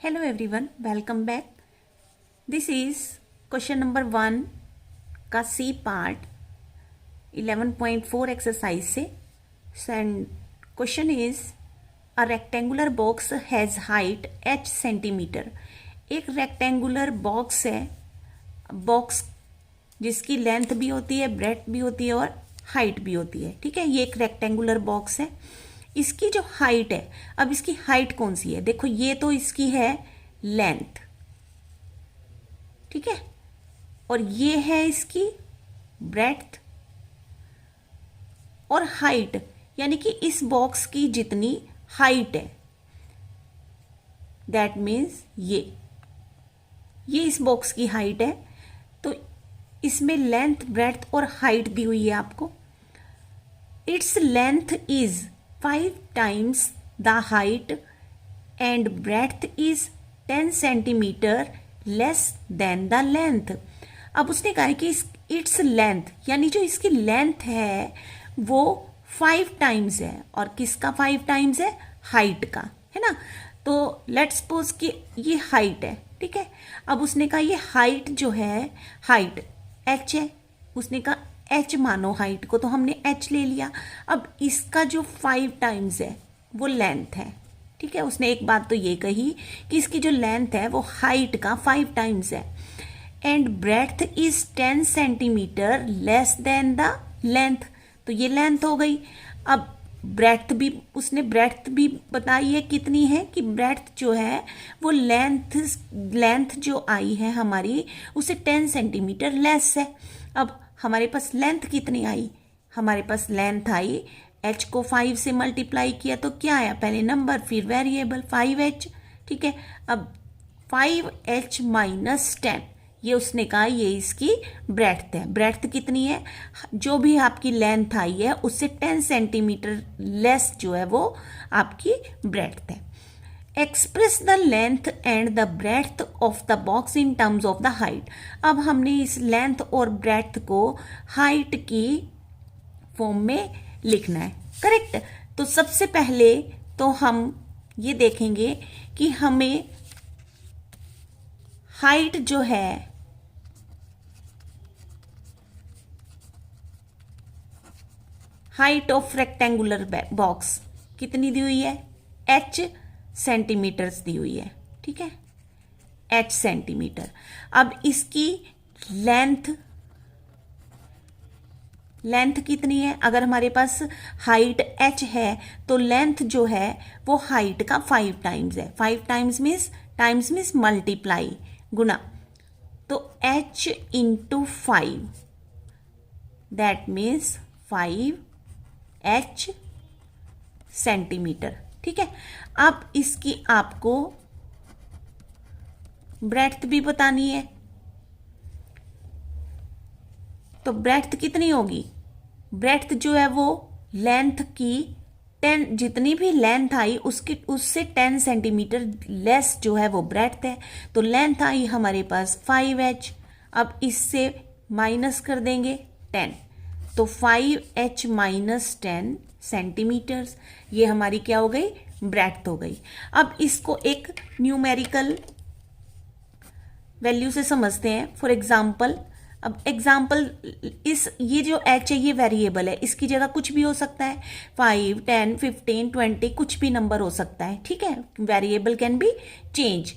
Hello everyone, welcome back. This is question number 1 का C part 11.4 exercise से and question is a rectangular box has height h centimetre. एक rectangular box है, box जिसकी length भी होती है, breadth भी होती है और हाइट भी होती है। ठीक है, ये एक रेक्टेंगुलर बॉक्स है। इसकी जो हाइट है, अब इसकी हाइट कौन सी है? देखो, ये तो इसकी है लेंथ, ठीक है, और ये है इसकी ब्रेड्थ और हाइट, यानी कि इस बॉक्स की जितनी हाइट है, दैट मीन्स ये इस बॉक्स की हाइट है। तो इसमें लेंथ, ब्रेड्थ और हाइट दी हुई है आपको। Its length is 5 times the height and breadth is 10 centimetre less than the length. अब उसने कहा है कि इट्स लेंथ, यानी जो इसकी लेंथ है वो 5 टाइम्स है, और किसका 5 टाइम्स है? हाइट का, है ना। तो लेट्स सपोज कि ये हाइट है, ठीक है। अब उसने कहा ये हाइट जो है, हाइट h है, उसने कहा h मानो हाइट को, तो हमने h ले लिया। अब इसका जो 5 टाइम्स है वो लेंथ है, ठीक है। उसने एक बात तो ये कही कि इसकी जो लेंथ है वो हाइट का 5 टाइम्स है। And breadth is 10 centimetre less than the length, तो ये लेंथ हो गई। अब ब्रेड्थ भी उसने ब्रेड्थ भी बताई है कितनी है, कि ब्रेड्थ जो है वो लेंथ जो आई है हमारी उसे 10 सेंटीमीटर लेस है। अब हमारे पास लेंथ कितनी आई? हमारे पास लेंथ आई, h को 5 से मल्टीप्लाई किया तो क्या आया? पहले नंबर फिर वेरिएबल 5h, ठीक है। अब 5h माइनस 10, ये उसने कहा ये इसकी ब्रेड्थ है। ब्रेड्थ कितनी है? जो भी आपकी लेंथ आई है उससे 10 सेंटीमीटर लेस जो है वो आपकी ब्रेड्थ है। Express the length and the breadth of the box in terms of the height. अब हमने इस लेंथ और ब्रेड्थ को हाइट की फॉर्म में लिखना है, करेक्ट। तो सबसे पहले तो हम ये देखेंगे कि हमें हाइट जो है, हाइट ऑफ रेक्टेंगुलर बॉक्स कितनी दी हुई है? h सेंटीमीटर्स दी हुई है, ठीक है, h सेंटीमीटर। अब इसकी लेंथ कितनी है? अगर हमारे पास हाइट h है तो लेंथ जो है वो हाइट का 5 टाइम्स है। 5 टाइम्स मीन्स मल्टीप्लाई, गुना, तो h into 5, that means 5h centimetre, ठीक है। अब इसकी आपको ब्रेड्थ भी बतानी है, तो ब्रेड्थ कितनी होगी? ब्रेड्थ जो है वो लेंथ की 10, जितनी भी लेंथ आई उससे 10 सेंटीमीटर लेस जो है वो ब्रेड्थ है। तो लेंथ आई हमारे पास 5h, अब इससे माइनस कर देंगे 10, तो 5h माइनस 10 सेंटीमीटर्स, ये हमारी क्या हो गई? ब्रेड्थ हो गई। अब इसको एक न्यूमेरिकल वैल्यू से समझते हैं। फॉर एग्जाम्पल, अब एग्जाम्पल ये जो h है ये वेरिएबल है, इसकी जगह कुछ भी हो सकता है, 5, 10, 15, 20 कुछ भी नंबर हो सकता है, ठीक है। Variable can be change.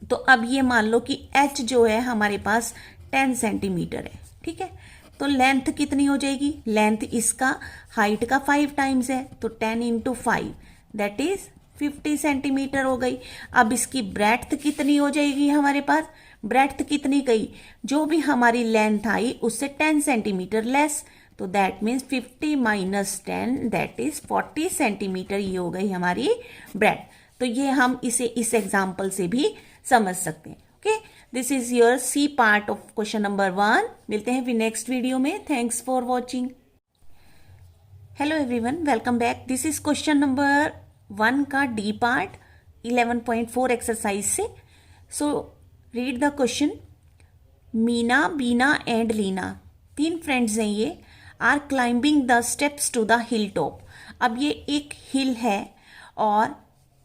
तो अब ये मान लो कि h जो है हमारे पास 10 सेंटीमीटर है, ठीक है। तो लेंथ कितनी हो जाएगी? लेंथ इसका हाइट का 5 टाइम्स है, तो 10 इंटू 5 दैट इज 50 सेंटीमीटर हो गई। अब इसकी ब्रेड्थ कितनी हो जाएगी? हमारे पास ब्रेड्थ कितनी गई? जो भी हमारी लेंथ आई उससे 10 सेंटीमीटर लेस, तो that means 50 minus 10 that is 40 centimetre, ये हो गई हमारी ब्रेड। तो ये हम इसे इस एग्जाम्पल से भी समझ सकते हैं। Okay, this is your C part of question number 1। मिलते हैं फिर नेक्स्ट वीडियो में। Thanks for watching. Hello everyone, welcome back. This is question number 1 का डी पार्ट 11.4 एक्सरसाइज से। So read the question. Meena, Beena and Leena, 3 friends हैं ये, are climbing the steps to the hill top. अब ये एक हिल है और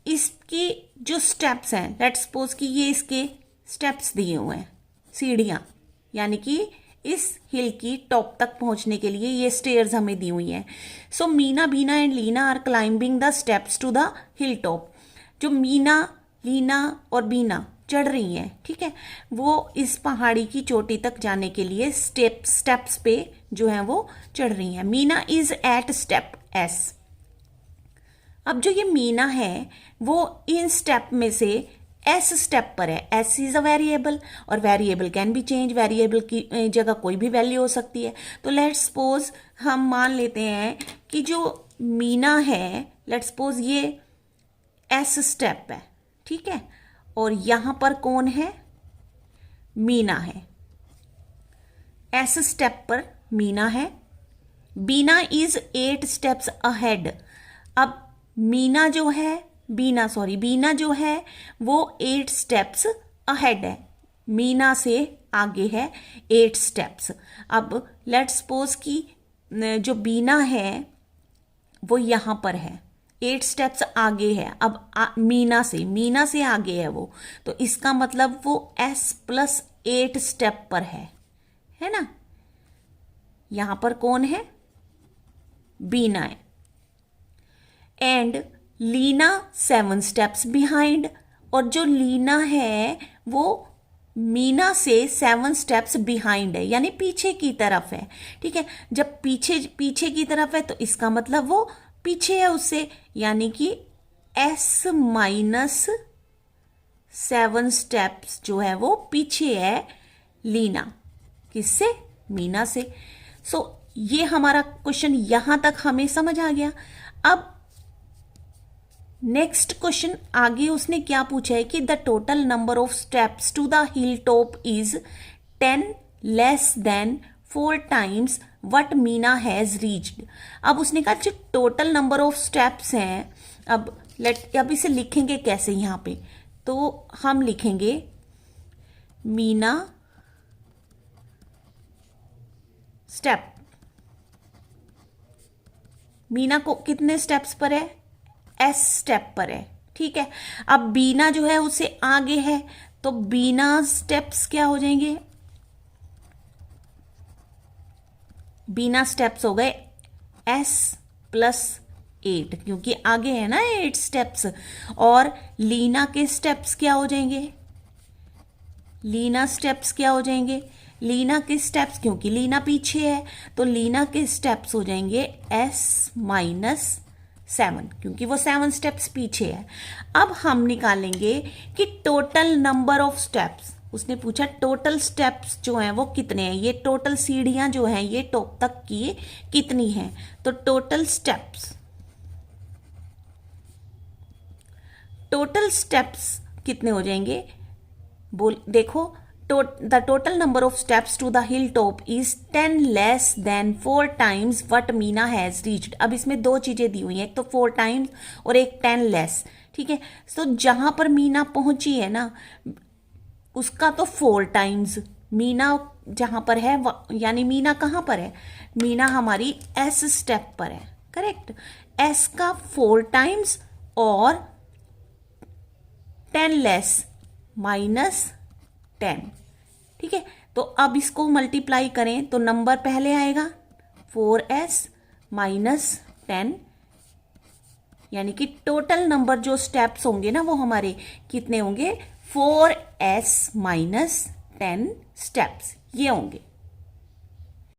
इसकी जो स्टेप्स हैं, लेट्स सपोज कि ये इसके स्टेप्स दिए हुए हैं, सीढ़ियाँ, यानी कि इस हिल की टॉप तक पहुंचने के लिए ये स्टेयर्स हमें दी हुई हैं। So Meena, Beena and Leena are climbing the steps to the hill top. जो मीना, लीना और बीना चढ़ रही हैं, ठीक है, वो इस पहाड़ी की चोटी तक जाने के लिए स्टेप्स पे जो है वो चढ़ रही हैं। Meena is at step S. अब जो ये मीना है वो इन स्टेप में से एस स्टेप पर है। एस इज अ वेरिएबल और variable can be change, variable की जगह कोई भी वैल्यू हो सकती है। तो लेट्स सपोज हम मान लेते हैं कि जो मीना है, लेट्स सपोज ये एस स्टेप है, ठीक है, और यहां पर कौन है, मीना है। एस स्टेप पर मीना है। बीना इज 8 स्टेप्स अहेड। अब बीना जो है वो 8 स्टेप्स अहेड है, मीना से आगे है 8 स्टेप्स। अब लेट्स सपोज कि जो बीना है वो यहां पर है, 8 स्टेप्स आगे है। अब मीना से आगे है वो, तो इसका मतलब वो S+8 स्टेप पर है ना। यहां पर कौन है, बीना है। And Leena 7 steps behind. और जो लीना है वो मीना से 7 स्टेप्स बिहाइंड है, यानी पीछे की तरफ है, ठीक है। जब पीछे की तरफ है तो इसका मतलब वो पीछे है उससे, यानी कि S-7 स्टेप्स जो है वो पीछे है लीना, किससे, मीना से। सो ये हमारा क्वेश्चन यहां तक हमें समझ आ गया। अब नेक्स्ट क्वेश्चन आगे उसने क्या पूछा है कि the total number of steps to the hill top is 10 less than 4 times what Meena has reached. अब उसने कहा जो टोटल नंबर ऑफ स्टेप्स हैं, अब इसे लिखेंगे कैसे यहां पे, तो हम लिखेंगे मीना स्टेप। मीना को कितने स्टेप्स पर है, S स्टेप पर है, ठीक है। अब बीना जो है उससे आगे है, तो बीना स्टेप्स क्या हो जाएंगे, बीना स्टेप्स हो गए S+8, क्योंकि आगे है ना 8 स्टेप्स। और लीना के स्टेप्स क्या हो जाएंगे, लीना स्टेप्स क्या हो जाएंगे, लीना के स्टेप्स, क्योंकि लीना पीछे है तो लीना के स्टेप्स हो जाएंगे S-7, क्योंकि वो 7 स्टेप्स पीछे है। अब हम निकालेंगे कि टोटल नंबर ऑफ स्टेप्स, उसने पूछा टोटल स्टेप्स जो हैं वो कितने हैं, ये टोटल सीढ़ियां जो हैं ये टॉप तक की कितनी हैं। तो टोटल स्टेप्स कितने हो जाएंगे, देखो, the total number of steps to the hilltop is 10 less than 4 times what Meena has reached। अब इसमें दो चीजें दी हुई हैं, एक तो 4 टाइम्स और एक 10 लेस, ठीक है। तो जहां पर मीना पहुंची है ना उसका तो 4 टाइम्स मीना जहां पर है, यानी मीना कहां पर है, मीना हमारी S स्टेप पर है, करेक्ट। S का 4 टाइम्स और 10 लेस -10, ठीक है। तो अब इसको मल्टीप्लाई करें तो नंबर पहले आएगा 4S -10, यानी कि टोटल नंबर जो स्टेप्स होंगे ना वो हमारे कितने होंगे, 4S -10 स्टेप्स ये होंगे।